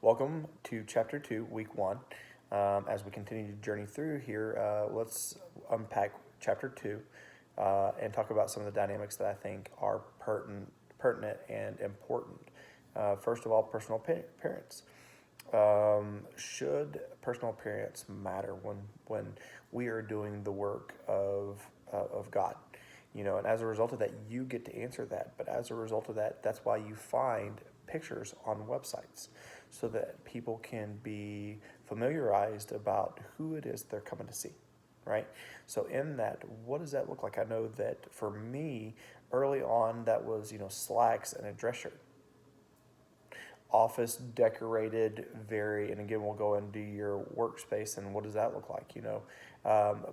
Welcome to Chapter 2, Week 1. As we continue to journey through here, let's unpack Chapter 2 and talk about some of the dynamics that I think are pertinent and important. First of all, personal appearance. Should personal appearance matter when we are doing the work of God? And as a result of that, you get to answer that. But as a result of that, that's why you find pictures on websites so that people can be familiarized about who it is they're coming to see, right? So in that, what does that look like? I know that for me, early on, that was, slacks and a dress shirt. Office decorated and again, we'll go into your workspace and what does that look like,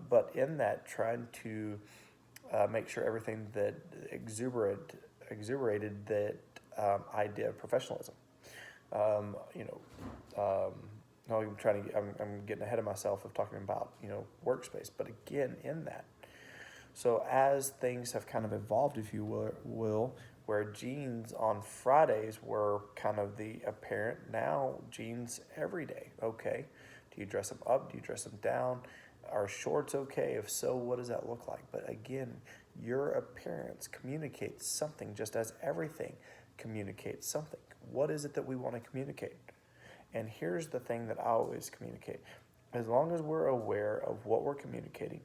but in that, trying to make sure everything that exuberated that idea of professionalism. Um, you know, no, I'm getting ahead of myself of talking about, workspace, but again, in that. So as things have kind of evolved, if you will, where jeans on Fridays were kind of the apparent, now jeans every day. Okay, do you dress them up? Do you dress them down? Are shorts okay? If so, what does that look like? But again, your appearance communicates something, just as everything communicates something. What is it that we want to communicate? And here's the thing that I always communicate. As long as we're aware of what we're communicating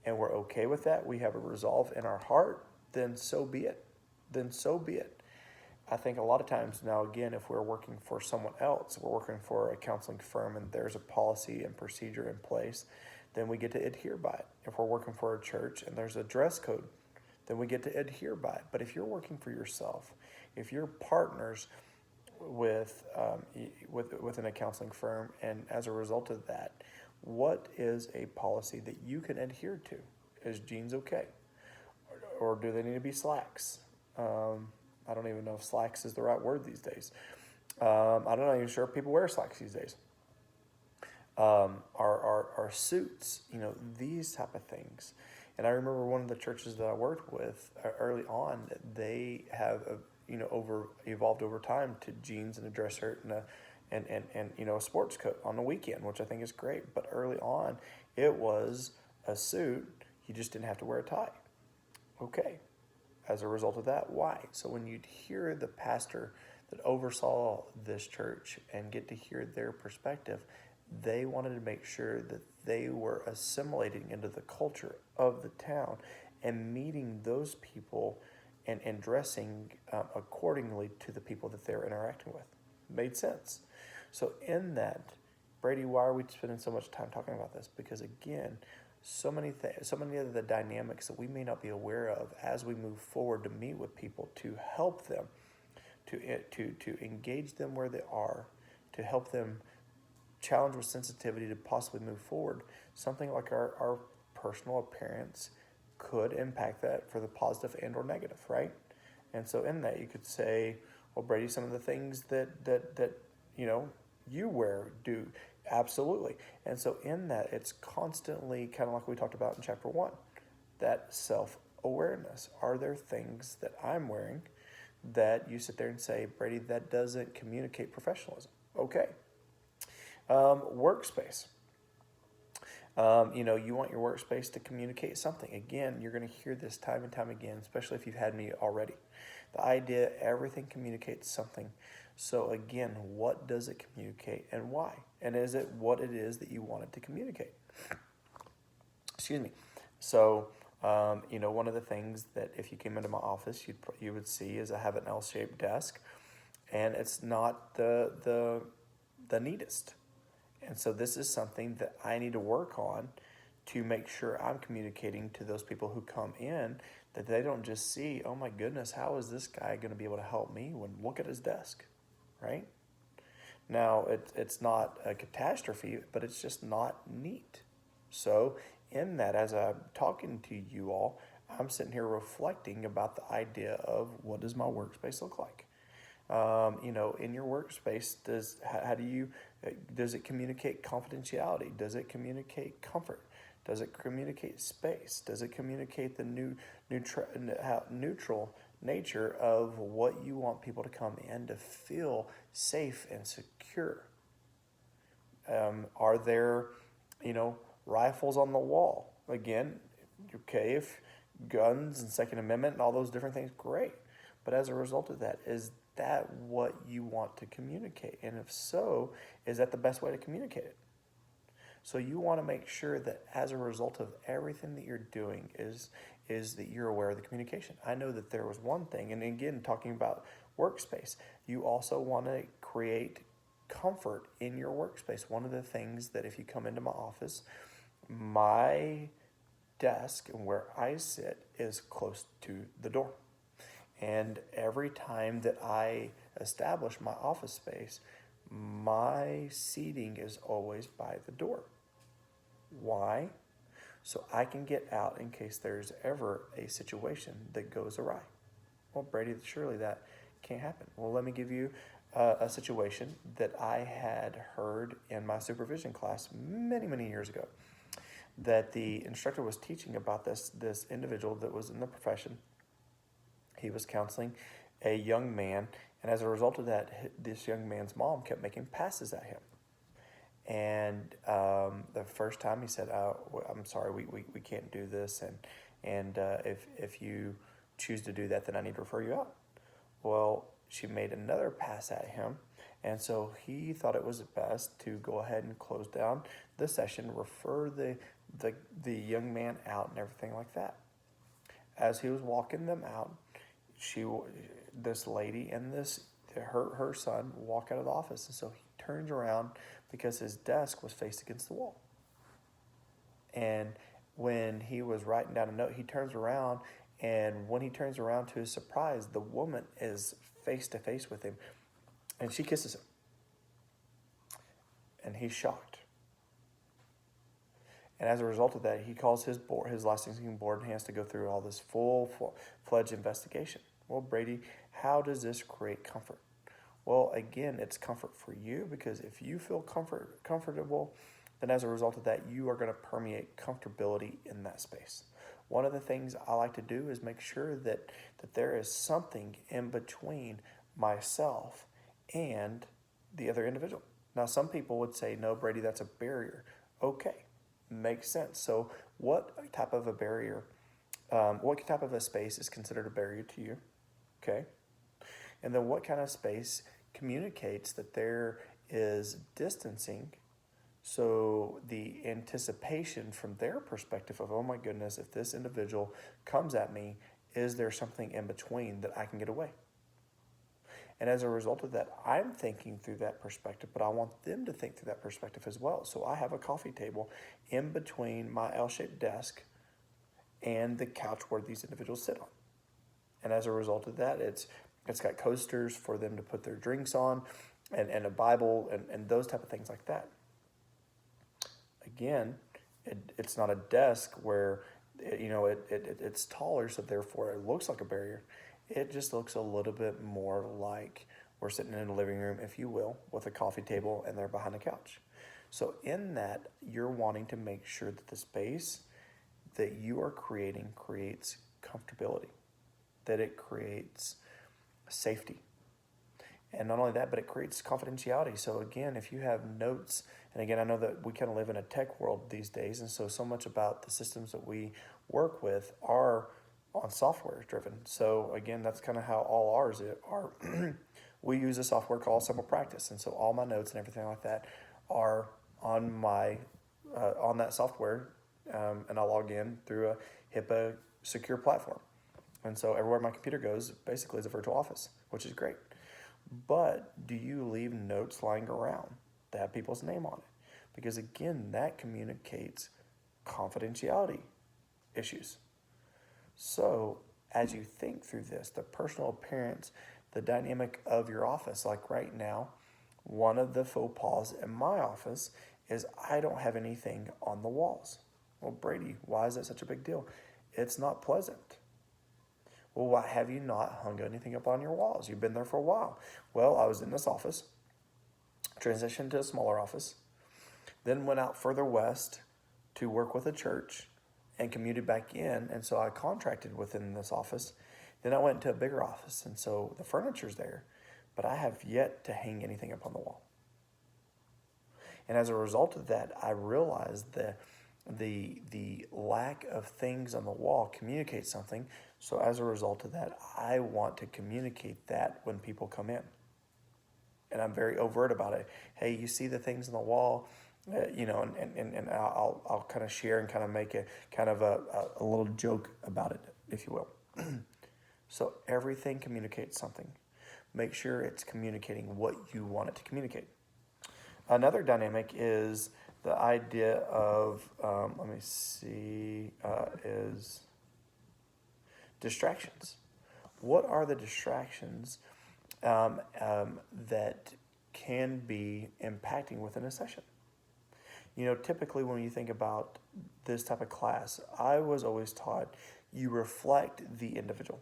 and we're okay with that, we have a resolve in our heart, then so be it. Then so be it. I think a lot of times now, again, if we're working for someone else, we're working for a counseling firm and there's a policy and procedure in place, then we get to adhere by it. If we're working for a church and there's a dress code, then we get to adhere by it. But if you're working for yourself, if you're partners within a counseling firm, and as a result of that, what is a policy that you can adhere to? Is jeans okay? Or do they need to be slacks? I don't even know if slacks is the right word these days. I'm not even sure if people wear slacks these days. Our suits, these type of things. And I remember one of the churches that I worked with early on, they have, evolved over time to jeans and a dress shirt and a sports coat on the weekend, which I think is great. But early on, it was a suit. You just didn't have to wear a tie. Okay. As a result of that, why? So when you'd hear the pastor that oversaw this church and get to hear their perspective, they wanted to make sure that they were assimilating into the culture of the town and meeting those people and dressing accordingly to the people that they're interacting with. Made sense. So in that, Brady, why are we spending so much time talking about this? Because again, so many of the dynamics that we may not be aware of as we move forward to meet with people, to help them, to engage them where they are, to help them challenge with sensitivity to possibly move forward. Something like our personal appearance could impact that for the positive and or negative, right? And so in that, you could say, well, Brady, some of the things that you wear do. Absolutely. And so in that, it's constantly kind of like we talked about in chapter 1, that self-awareness. Are there things that I'm wearing that you sit there and say, Brady, that doesn't communicate professionalism? Okay. Workspace. You want your workspace to communicate something. Again, you're going to hear this time and time again, especially if you've had me already. The idea, everything communicates something. So again, what does it communicate and why? And is it what it is that you want it to communicate? Excuse me. So, one of the things that if you came into my office, you would see is I have an L-shaped desk, and it's not the neatest. And so this is something that I need to work on to make sure I'm communicating to those people who come in that they don't just see, oh my goodness, how is this guy going to be able to help me when look at his desk, right? Now, it's not a catastrophe, but it's just not neat. So in that, as I'm talking to you all, I'm sitting here reflecting about the idea of what does my workspace look like? In your workspace, does it communicate confidentiality? Does it communicate comfort? Does it communicate space? Does it communicate the neutral nature of what you want people to come in to feel safe and secure? Are there, rifles on the wall? Again, okay, if guns and Second Amendment and all those different things, great. But as a result of that, is that what you want to communicate? And if so, is that the best way to communicate it? So you want to make sure that as a result of everything that you're doing is that you're aware of the communication. I know that there was one thing, and again, talking about workspace, you also want to create comfort in your workspace. One of the things that if you come into my office, my desk and where I sit is close to the door. And every time that I establish my office space, my seating is always by the door. Why? So I can get out in case there's ever a situation that goes awry. Well, Brady, surely that can't happen. Well, let me give you a situation that I had heard in my supervision class many, many years ago. That the instructor was teaching about this individual that was in the profession. He was counseling a young man, and as a result of that, this young man's mom kept making passes at him. And the first time he said, I'm sorry, we can't do this, and if you choose to do that, then I need to refer you out. Well, she made another pass at him, and so he thought it was best to go ahead and close down the session, refer the young man out and everything like that. As he was walking them out, this lady and her son walk out of the office, and so he turns around because his desk was faced against the wall. And when he was writing down a note, he turns around, and when he turns around, to his surprise, the woman is face to face with him, and she kisses him. And he's shocked. And as a result of that, he calls his licensing board, and he has to go through all this full-fledged investigation. Well, Brady, how does this create comfort? Well, again, it's comfort for you, because if you feel comfortable, then as a result of that, you are going to permeate comfortability in that space. One of the things I like to do is make sure that there is something in between myself and the other individual. Now, some people would say, no, Brady, that's a barrier. Okay, makes sense. So what type of a barrier, what type of a space is considered a barrier to you? Okay. And then what kind of space communicates that there is distancing? So the anticipation from their perspective of, oh my goodness, if this individual comes at me, is there something in between that I can get away? And as a result of that, I'm thinking through that perspective, but I want them to think through that perspective as well. So I have a coffee table in between my L-shaped desk and the couch where these individuals sit on. And as a result of that, it's got coasters for them to put their drinks on, and a Bible, and those type of things like that. Again, it's not a desk where it's taller, so therefore it looks like a barrier. It just looks a little bit more like we're sitting in a living room, if you will, with a coffee table, and they're behind a couch. So in that, you're wanting to make sure that the space that you are creating creates comfortability, that it creates safety. And not only that, but it creates confidentiality. So again, if you have notes, and again, I know that we kind of live in a tech world these days, and so much about the systems that we work with are on software driven. So again, that's kind of how all ours are. We use a software called Simple Practice, and so all my notes and everything like that are on my on that software, and I log in through a HIPAA secure platform. And so everywhere my computer goes basically is a virtual office, which is great. But do you leave notes lying around that have people's name on it? Because again, that communicates confidentiality issues. So as you think through this, the personal appearance, the dynamic of your office, like right now, one of the faux pas in my office is I don't have anything on the walls. Well, Brady, why is that such a big deal? It's not pleasant. Well, why have you not hung anything up on your walls? You've been there for a while. Well, I was in this office, transitioned to a smaller office, then went out further west to work with a church and commuted back in. And so I contracted within this office. Then I went to a bigger office. And so the furniture's there, but I have yet to hang anything up on the wall. And as a result of that, I realized that the lack of things on the wall communicates something. So as a result of that, I want to communicate that when people come in. And I'm very overt about it. Hey, you see the things on the wall, and I'll kind of share and kind of make a kind of a little joke about it, if you will. So everything communicates something. Make sure it's communicating what you want it to communicate. Another dynamic is the idea of, is distractions. What are the distractions that can be impacting within a session? Typically when you think about this type of class, I was always taught you reflect the individual.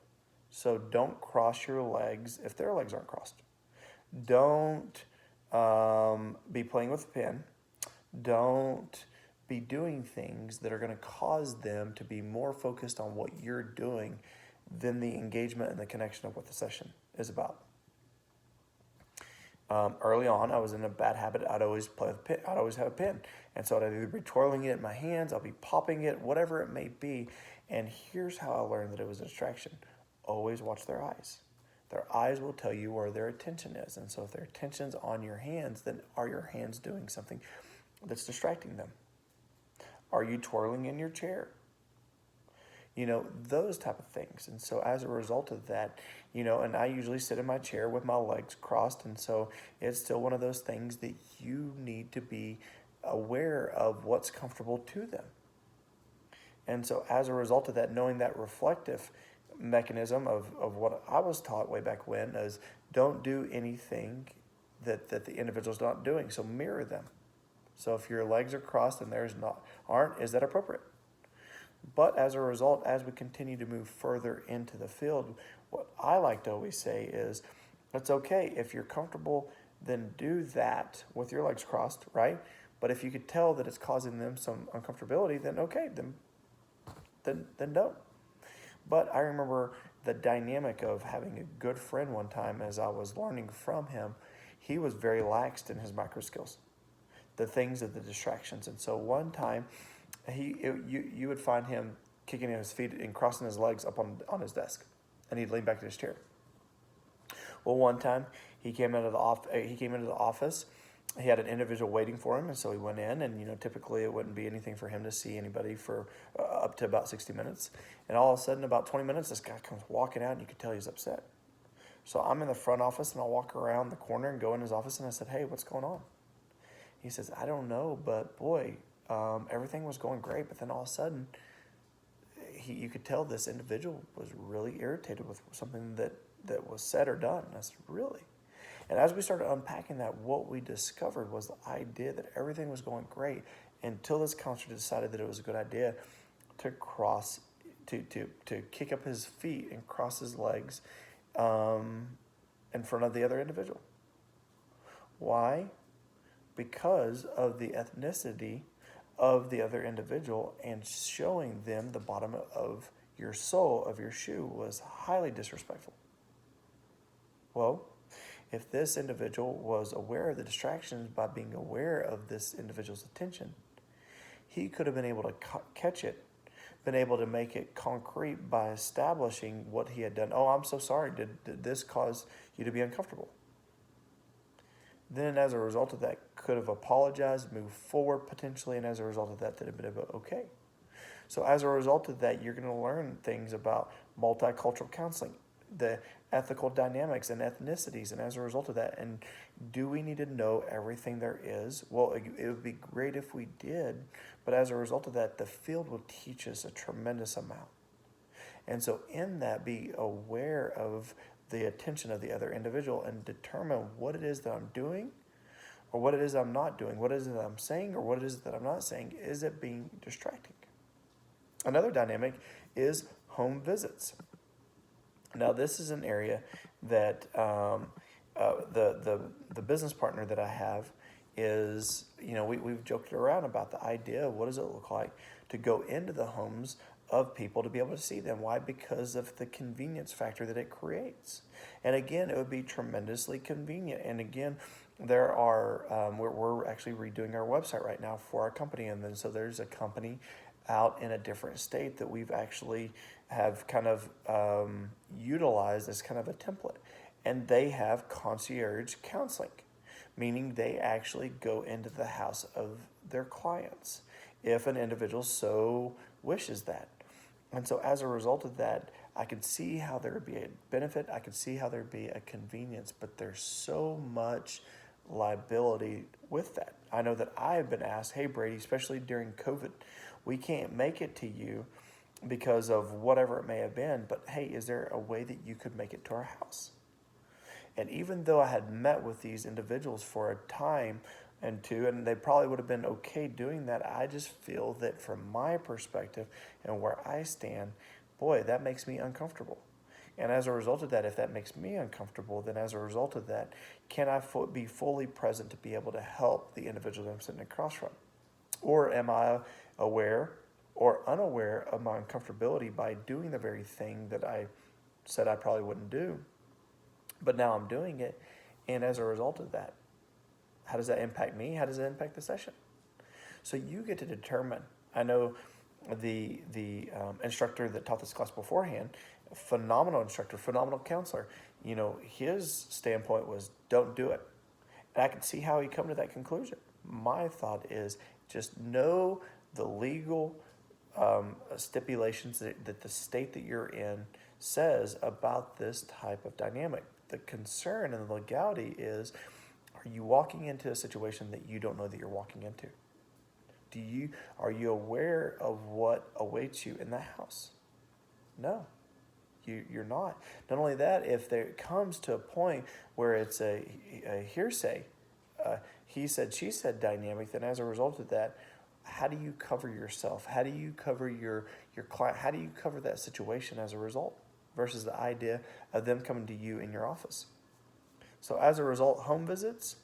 So don't cross your legs if their legs aren't crossed. Don't be playing with a pen. Don't be doing things that are going to cause them to be more focused on what you're doing than the engagement and the connection of what the session is about. Early on, I was in a bad habit. I'd always play with a pen. I'd always have a pen. And so I'd either be twirling it in my hands, I'll be popping it, whatever it may be. And here's how I learned that it was a distraction. Always watch their eyes. Their eyes will tell you where their attention is. And so if their attention's on your hands, then are your hands doing something that's distracting them? Are you twirling in your chair? Those type of things. And so as a result of that, and I usually sit in my chair with my legs crossed. And so it's still one of those things that you need to be aware of what's comfortable to them. And so as a result of that, knowing that reflective mechanism of what I was taught way back when is don't do anything that the individual's not doing. So mirror them. So if your legs are crossed and theirs aren't, is that appropriate? But as a result, as we continue to move further into the field, what I like to always say is, it's okay. If you're comfortable, then do that with your legs crossed, right? But if you could tell that it's causing them some uncomfortability, then okay, then don't. But I remember the dynamic of having a good friend one time as I was learning from him. He was very laxed in his micro skills, the things of the distractions. And so one time, you would find him kicking in his feet and crossing his legs up on his desk, and he'd lean back in his chair. Well, one time he came into the office. He had an individual waiting for him, and so he went in. And typically it wouldn't be anything for him to see anybody for up to about 60 minutes. And all of a sudden, about 20 minutes, this guy comes walking out, and you could tell he's upset. So I'm in the front office, and I'll walk around the corner and go in his office, and I said, "Hey, what's going on?" He says, "I don't know, but boy." Everything was going great, but then all of a sudden, you could tell this individual was really irritated with something that was said or done. And I said, "Really?" And as we started unpacking that, what we discovered was the idea that everything was going great until this counselor decided that it was a good idea to kick up his feet and cross his legs in front of the other individual. Why? Because of the ethnicity of the other individual, and showing them the bottom of your sole of your shoe was highly disrespectful. Well, if this individual was aware of the distractions by being aware of this individual's attention, he could have been able to catch it, been able to make it concrete by establishing what he had done. "Oh, I'm so sorry. Did this cause you to be uncomfortable?" Then as a result of that, could have apologized, moved forward potentially, and as a result of that, did a bit of okay. So as a result of that, you're going to learn things about multicultural counseling, the ethical dynamics and ethnicities, and as a result of that, and do we need to know everything there is? Well, it would be great if we did, but as a result of that, the field will teach us a tremendous amount. And so in that, be aware of the attention of the other individual and determine what it is that I'm doing or what it is I'm not doing, what is it that I'm saying or what it is that I'm not saying. Is it being distracting? Another dynamic is home visits. Now, this is an area that the business partner that I have is, we've joked around about the idea of what does it look like to go into the homes of people to be able to see them. Why? Because of the convenience factor that it creates. And again, it would be tremendously convenient. And again, there are, we're actually redoing our website right now for our company. And then so there's a company out in a different state that we've actually have kind of utilized as kind of a template. And they have concierge counseling, meaning they actually go into the house of their clients if an individual so wishes that. And so as a result of that, I could see how there would be a benefit. I could see how there would be a convenience, but there's so much liability with that. I know that I've been asked, hey, Brady, especially during COVID, we can't make it to you because of whatever it may have been, but hey, is there a way that you could make it to our house? And even though I had met with these individuals for a time and two, and they probably would have been okay doing that, I just feel that from my perspective and where I stand, boy, that makes me uncomfortable. And as a result of that, if that makes me uncomfortable, then as a result of that, can I be fully present to be able to help the individual that I'm sitting across from? Or am I aware or unaware of my uncomfortability by doing the very thing that I said I probably wouldn't do, but now I'm doing it, and as a result of that, how does that impact me? How does it impact the session? So you get to determine. I know the instructor that taught this class beforehand, phenomenal instructor, phenomenal counselor. You know, his standpoint was don't do it. And I can see how he come to that conclusion. My thought is just know the legal stipulations that the state that you're in says about this type of dynamic. The concern and the legality is, are you walking into a situation that you don't know that you're walking into? Are you aware of what awaits you in the house? No, you're not. Not only that, if there comes to a point where it's a hearsay, he said, she said dynamic, then as a result of that, how do you cover yourself? How do you cover your client? How do you cover that situation as a result versus the idea of them coming to you in your office? So as a result, home visits,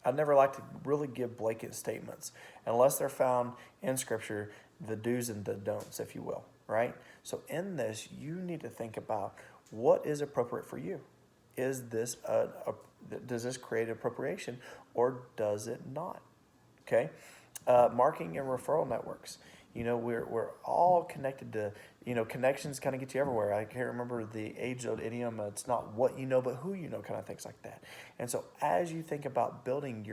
I never like to really give blanket statements unless they're found in Scripture, the do's and the don'ts, if you will, right? So in this, you need to think about what is appropriate for you. Is this does this create appropriation or does it not? Okay, marketing and referral networks. You know, we're all connected to, you know, connections kind of get you everywhere. I can't remember the age-old idiom, it's not what you know, but who you know, kind of things like that. And so as you think about building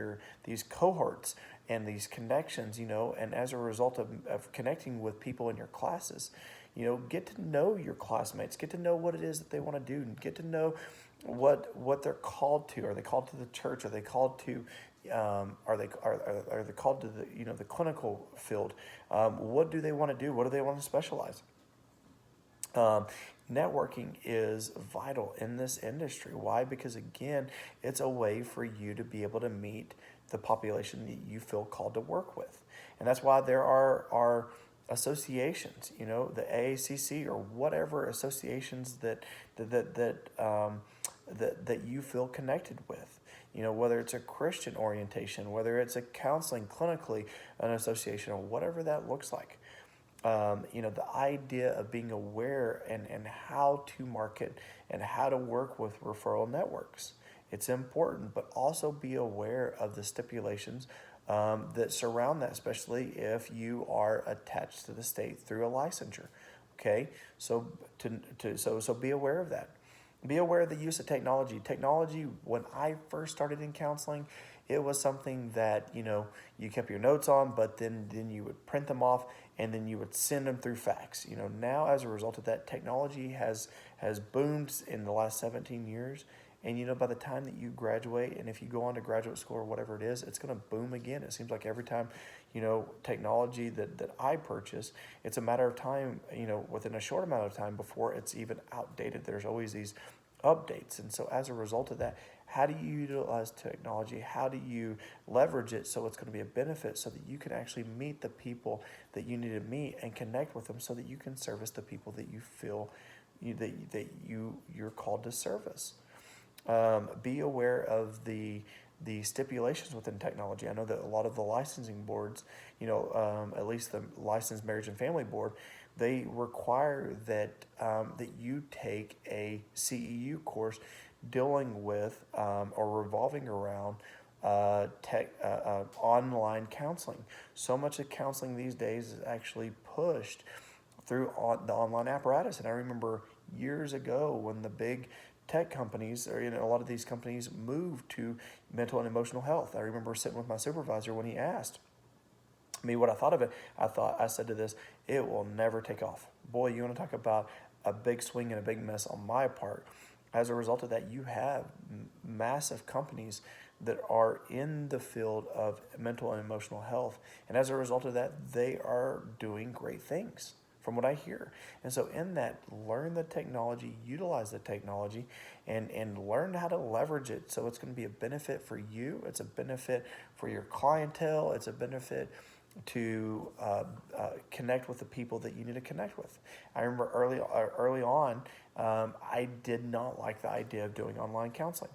these cohorts and these connections, you know, and as a result of connecting with people in your classes, you know, get to know your classmates, get to know what it is that they want to do, and get to know what they're called to. Are they called to the church? Are they called to are they called to the, you know, the clinical field? What do they want to do? What do they want to specialize? Networking is vital in this industry. Why? Because again, it's a way for you to be able to meet the population that you feel called to work with, and that's why there are associations. You know, the AACC or whatever associations that you feel connected with. You know, whether it's a Christian orientation, whether it's a counseling, clinically, an association, or whatever that looks like. You know, the idea of being aware and how to market and how to work with referral networks. It's important, but also be aware of the stipulations that surround that, especially if you are attached to the state through a licensure. Okay, so so be aware of that. Be aware of the use of technology. Technology, when I first started in counseling, it was something that, you know, you kept your notes on, but then you would print them off and then you would send them through fax. You know, now as a result of that, technology has boomed in the last 17 years. And, you know, by the time that you graduate, and if you go on to graduate school or whatever it is, it's going to boom again. It seems like every time, you know, technology that I purchase, it's a matter of time, you know, within a short amount of time before it's even outdated. There's always these updates. And so as a result of that, how do you utilize technology? How do you leverage it so it's going to be a benefit so that you can actually meet the people that you need to meet and connect with them so that you can service the people that you feel you're called to service? Be aware of the the stipulations within technology. I know that a lot of the licensing boards, at least the Licensed Marriage and Family Board, they require that that you take a CEU course dealing with or revolving around online counseling. So much of counseling these days is actually pushed through the online apparatus. And I remember years ago when the big tech companies, or a lot of these companies, moved to mental and emotional health. I remember sitting with my supervisor when he asked me what I thought of it. I said to this, it will never take off. Boy, you want to talk about a big swing and a big miss on my part. As a result of that, you have massive companies that are in the field of mental and emotional health. And as a result of that, they are doing great things from what I hear. And so in that, learn the technology, utilize the technology, and learn how to leverage it. So it's going to be a benefit for you. It's a benefit for your clientele. It's a benefit to connect with the people that you need to connect with. I remember early on, I did not like the idea of doing online counseling.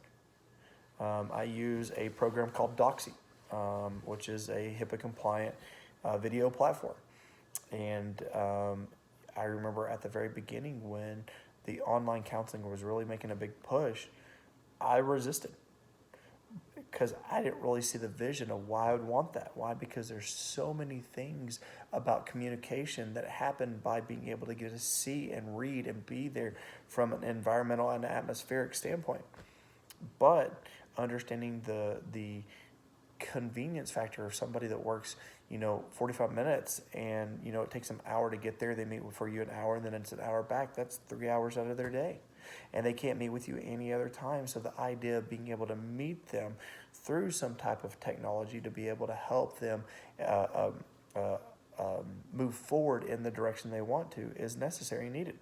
I use a program called Doxy, which is a HIPAA-compliant video platform. And I remember at the very beginning when the online counseling was really making a big push, I resisted because I didn't really see the vision of why I would want that. Why? Because there's so many things about communication that happen by being able to get to see and read and be there from an environmental and atmospheric standpoint. But understanding the convenience factor of somebody that works 45 minutes and it takes them an hour to get there, they meet for you an hour and then it's an hour back, that's 3 hours out of their day, and they can't meet with you any other time. So the idea of being able to meet them through some type of technology to be able to help them move forward in the direction they want to is necessary and needed.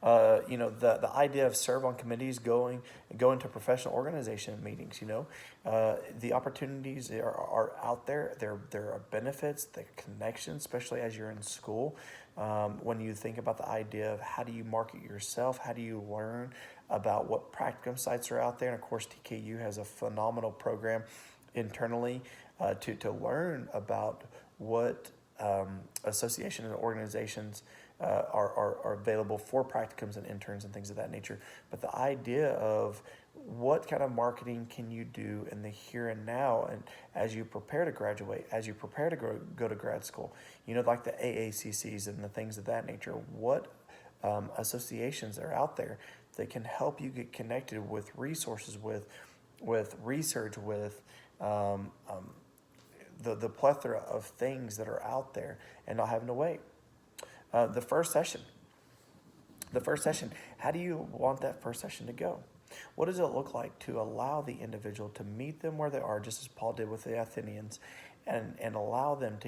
The idea of serve on committees, go into professional organization meetings, the opportunities are out there. There are benefits, the connections, especially as you're in school. When you think about the idea of how do you market yourself, how do you learn about what practicum sites are out there. And of course, TKU has a phenomenal program internally to learn about what associations and organizations are available for practicums and interns and things of that nature. But the idea of what kind of marketing can you do in the here and now, and as you prepare to graduate, as you prepare to go to grad school, like the AACCs and the things of that nature, what associations are out there that can help you get connected with resources, with research, with the plethora of things that are out there, and not having to wait. The first session, how do you want that first session to go? What does it look like to allow the individual to meet them where they are, just as Paul did with the Athenians, and allow them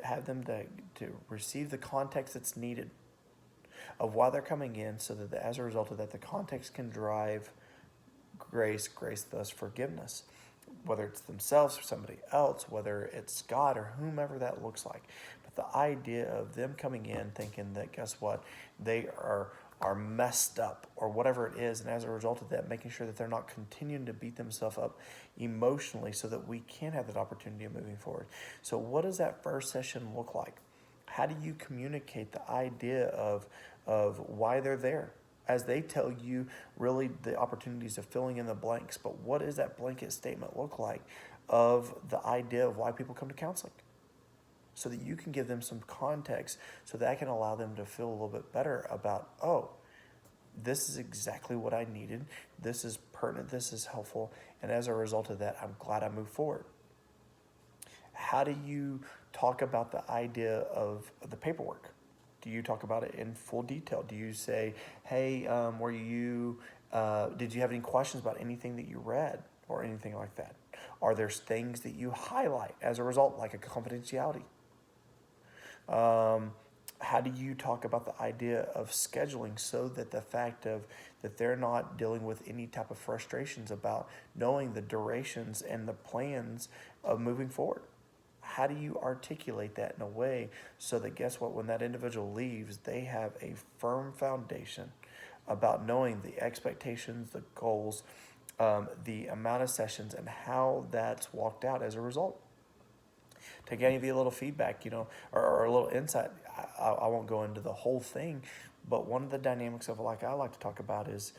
have them to receive the context that's needed of why they're coming in, so that as a result of that, the context can drive grace thus forgiveness, whether it's themselves or somebody else, whether it's God or whomever that looks like. But the idea of them coming in thinking that, guess what, they are messed up or whatever it is, and as a result of that, making sure that they're not continuing to beat themselves up emotionally, so that we can have that opportunity of moving forward. So what does that first session look like? How do you communicate the idea of why they're there, as they tell you really the opportunities of filling in the blanks? But what does that blanket statement look like of the idea of why people come to counseling, so that you can give them some context, so that can allow them to feel a little bit better about, oh, this is exactly what I needed, this is pertinent, this is helpful, and as a result of that, I'm glad I moved forward. How do you talk about the idea of the paperwork? Do you talk about it in full detail? Do you say, hey, did you have any questions about anything that you read or anything like that? Are there things that you highlight as a result, like a confidentiality? How do you talk about the idea of scheduling, so that the fact of that they're not dealing with any type of frustrations about knowing the durations and the plans of moving forward? How do you articulate that in a way so that, guess what, when that individual leaves, they have a firm foundation about knowing the expectations, the goals, the amount of sessions and how that's walked out as a result. To give you a little feedback, or a little insight, I won't go into the whole thing, but one of the dynamics of like I like to talk about is,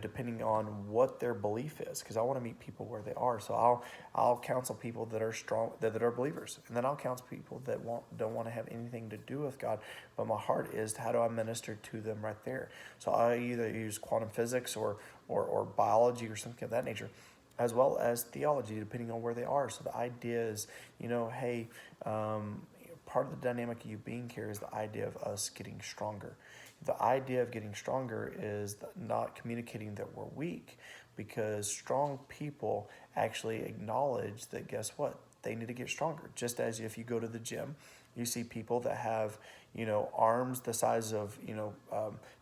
depending on what their belief is, because I want to meet people where they are. So I'll counsel people that are strong, that are believers, and then I'll counsel people that don't want to have anything to do with God, but my heart is how do I minister to them right there. So I either use quantum physics or biology or something of that nature, as well as theology, depending on where they are. So the idea is, hey, part of the dynamic of you being here is the idea of us getting stronger. The idea of getting stronger is not communicating that we're weak, because strong people actually acknowledge that, guess what? They need to get stronger. Just as if you go to the gym, you see people that have, arms the size of,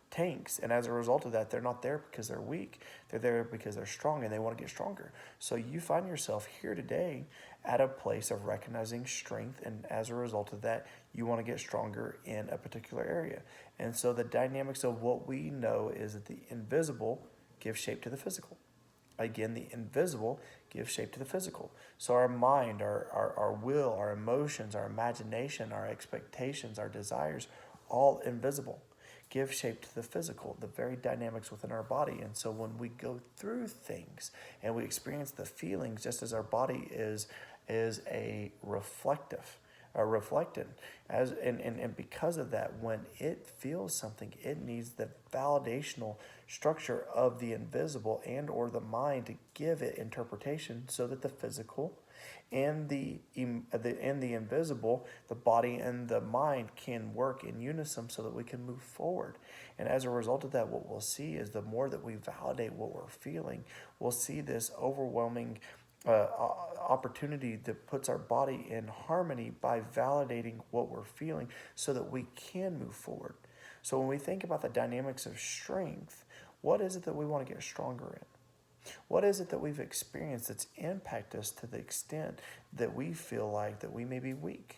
tanks, and as a result of that, they're not there because they're weak. They're there because they're strong and they want to get stronger. So you find yourself here today at a place of recognizing strength, and as a result of that, you want to get stronger in a particular area. And so the dynamics of what we know is that the invisible gives shape to the physical. Again, the invisible gives shape to the physical. So our mind, our will, our emotions, our imagination, our expectations, our desires, all invisible, give shape to the physical, the very dynamics within our body. And so when we go through things and we experience the feelings, just as our body is a reflectant, and because of that, when it feels something, it needs the validational structure of the invisible and or the mind to give it interpretation, so that the physical and the invisible, the body and the mind, can work in unison so that we can move forward. And as a result of that, what we'll see is the more that we validate what we're feeling, we'll see this overwhelming opportunity that puts our body in harmony by validating what we're feeling so that we can move forward. So when we think about the dynamics of strength, what is it that we want to get stronger in? What is it that we've experienced that's impacted us to the extent that we feel like that we may be weak?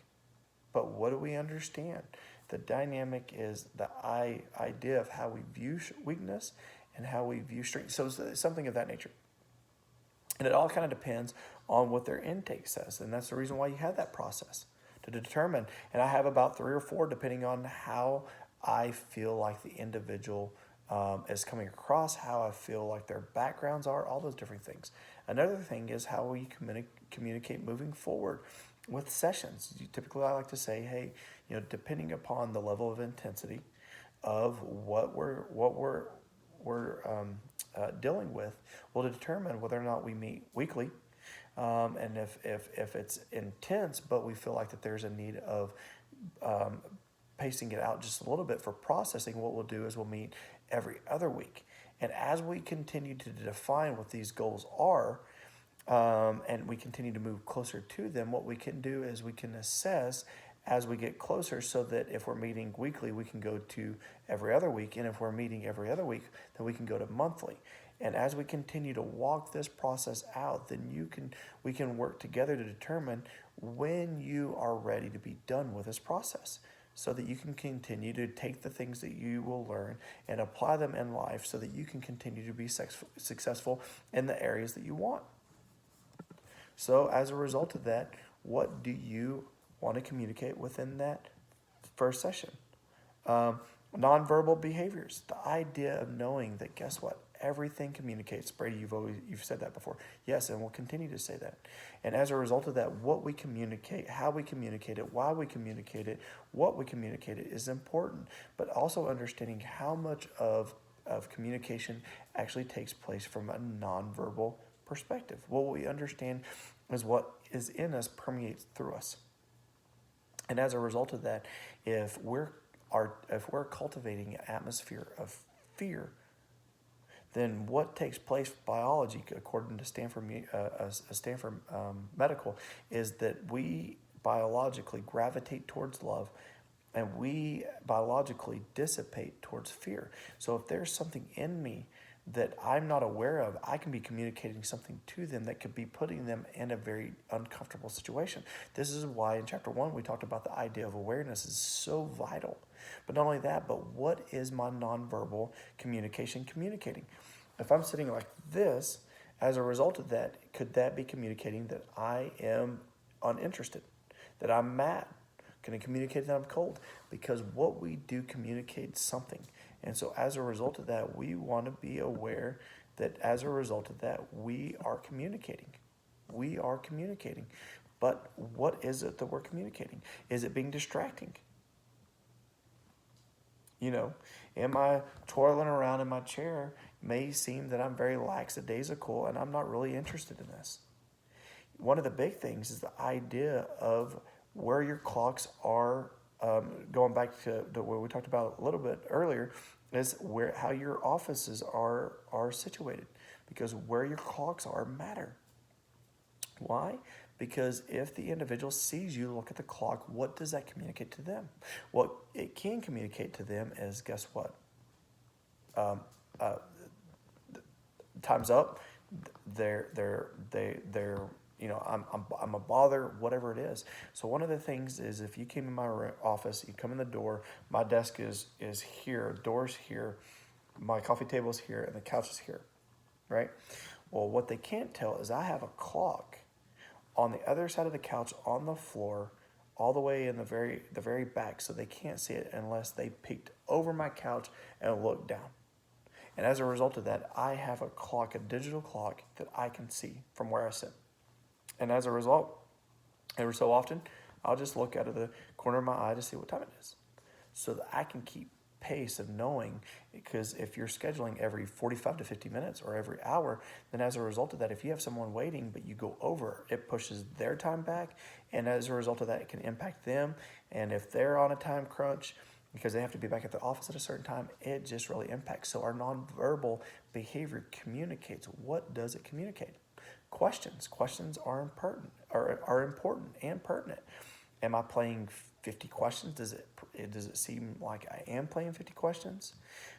But what do we understand? The dynamic is the idea of how we view weakness and how we view strength. So it's something of that nature. And it all kind of depends on what their intake says. And that's the reason why you have that process to determine. And I have about 3 or 4, depending on how I feel like the individual is coming across, how I feel like their backgrounds are, all those different things. Another thing is how we communicate moving forward with sessions. Typically, I like to say, hey, depending upon the level of intensity of what we're dealing with, will determine whether or not we meet weekly. And if it's intense, but we feel like that there's a need of pacing it out just a little bit for processing, what we'll do is we'll meet every other week. And as we continue to define what these goals are, and we continue to move closer to them, what we can do is we can assess as we get closer, so that if we're meeting weekly, we can go to every other week. And if we're meeting every other week, then we can go to monthly. And as we continue to walk this process out, then we can work together to determine when you are ready to be done with this process, so that you can continue to take the things that you will learn and apply them in life, so that you can continue to be successful in the areas that you want. So as a result of that, what do you want to communicate within that first session? Nonverbal behaviors, the idea of knowing that, guess what? Everything communicates. Brady, you've said that before. Yes, and we'll continue to say that. And as a result of that, what we communicate, how we communicate it, why we communicate it, what we communicate it is important. But also understanding how much of communication actually takes place from a nonverbal perspective. What we understand is what is in us permeates through us. And as a result of that, if we're cultivating an atmosphere of fear, then what takes place biology, according to Stanford Medical, is that we biologically gravitate towards love, and we biologically dissipate towards fear. So if there's something in me that I'm not aware of, I can be communicating something to them that could be putting them in a very uncomfortable situation. This is why in chapter 1 we talked about the idea of awareness is so vital. But not only that, but what is my nonverbal communication communicating? If I'm sitting like this As a result of that, could that be communicating that I am uninterested, that I'm mad? Can it communicate that I'm cold? Because what we do communicates something. And so as a result of that, we want to be aware that as a result of that, we are communicating. We are communicating. But what is it that we're communicating? Is it being distracting? You know, am I twirling around in my chair? May seem that I'm very lackadaisical and I'm not really interested in this. One of the big things is the idea of where your clocks are. Going back to what we talked about a little bit earlier, is where how your offices are situated, because where your clocks are matter. Why? Because if the individual sees you look at the clock, what does that communicate to them? What it can communicate to them is, guess what? Um, uh, Time's up. They're I'm a bother, whatever it is. So one of the things is, if you came in my office, you come in the door, my desk is here, door's here, my coffee table's here, and the couch is here, right? Well, what they can't tell is I have a clock on the other side of the couch on the floor, all the way in the very back, so they can't see it unless they peeked over my couch and looked down. And as a result of that, I have a clock, a digital clock that I can see from where I sit. And as a result, every so often, I'll just look out of the corner of my eye to see what time it is, so that I can keep pace of knowing. Because if you're scheduling every 45 to 50 minutes or every hour, then as a result of that, if you have someone waiting but you go over, it pushes their time back. And as a result of that, it can impact them. And if they're on a time crunch, because they have to be back at the office at a certain time, it just really impacts. So our nonverbal behavior communicates. What does it communicate? Questions. Questions are important and pertinent. Am I playing 50 questions? Does it seem like I am playing 50 questions?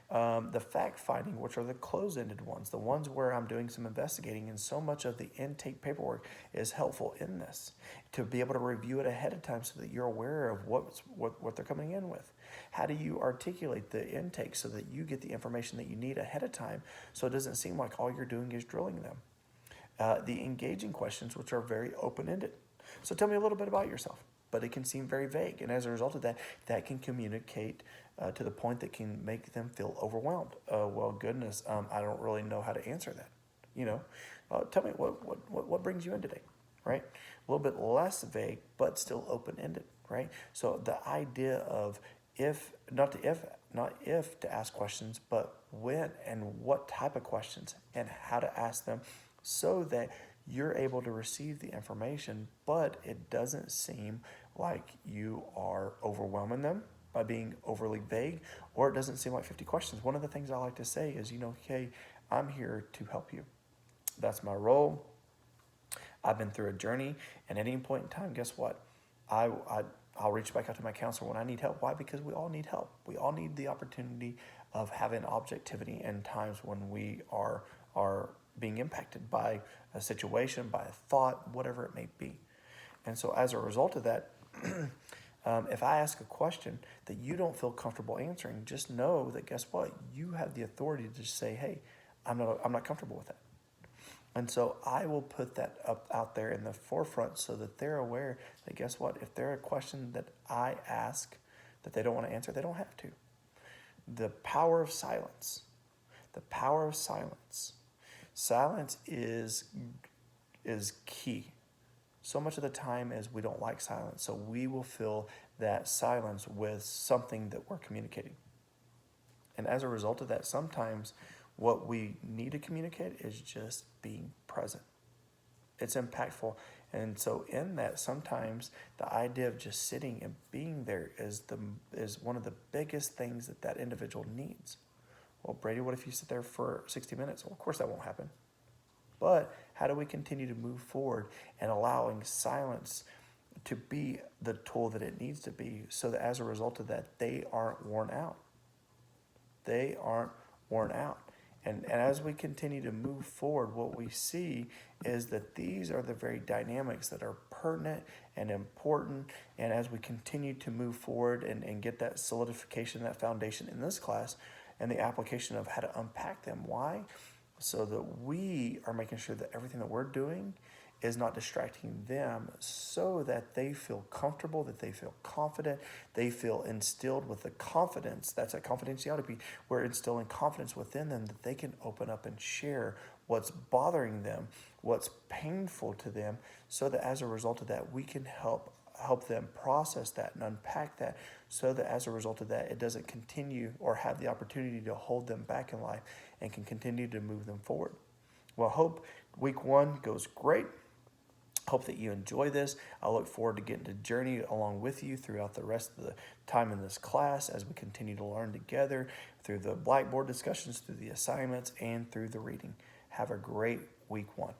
The fact finding, which are the closed-ended ones, the ones where I'm doing some investigating, and so much of the intake paperwork is helpful in this, to be able to review it ahead of time so that you're aware of what they're coming in with. How do you articulate the intake so that you get the information that you need ahead of time, so it doesn't seem like all you're doing is drilling them? The engaging questions, which are very open-ended. So tell me a little bit about yourself, but it can seem very vague. And as a result of that, that can communicate to the point that can make them feel overwhelmed. Well, goodness, I don't really know how to answer that. Tell me what brings you in today, right? A little bit less vague, but still open-ended, right? So the idea of not if to ask questions, but when and what type of questions and how to ask them, so that you're able to receive the information, but it doesn't seem like you are overwhelming them by being overly vague, or it doesn't seem like 50 questions. One of the things I like to say is, hey, I'm here to help you. That's my role. I've been through a journey, and at any point in time, guess what? I'll reach back out to my counselor when I need help. Why? Because we all need help. We all need the opportunity of having objectivity in times when we are being impacted by a situation, by a thought, whatever it may be. And so as a result of that, if I ask a question that you don't feel comfortable answering, just know that, guess what? You have the authority to just say, hey, I'm not comfortable with that. And so I will put that up out there in the forefront so that they're aware that, guess what? If there are a question that I ask that they don't want to answer, they don't have to. The power of silence. The power of silence. Silence is key. So much of the time is we don't like silence, so we will fill that silence with something that we're communicating. And as a result of that, sometimes what we need to communicate is just being present. It's impactful. And so in that, sometimes the idea of just sitting and being there is one of the biggest things that individual needs. Well, Brady, what if you sit there for 60 minutes? Well, of course that won't happen. But how do we continue to move forward and allowing silence to be the tool that it needs to be, so that as a result of that, they aren't worn out? They aren't worn out. And as we continue to move forward, what we see is that these are the very dynamics that are pertinent and important. And as we continue to move forward and get that solidification, that foundation in this class, and the application of how to unpack them. Why? so that we are making sure that everything that we're doing is not distracting them, so that they feel comfortable, that they feel confident, they feel instilled with the confidence. That's a confidentiality piece. We're instilling confidence within them that they can open up and share what's bothering them, what's painful to them, so that as a result of that, we can help them process that and unpack that, so that as a result of that, it doesn't continue or have the opportunity to hold them back in life and can continue to move them forward. Well, I hope week 1 goes great. Hope that you enjoy this. I look forward to getting to journey along with you throughout the rest of the time in this class as we continue to learn together through the Blackboard discussions, through the assignments, and through the reading. Have a great week 1.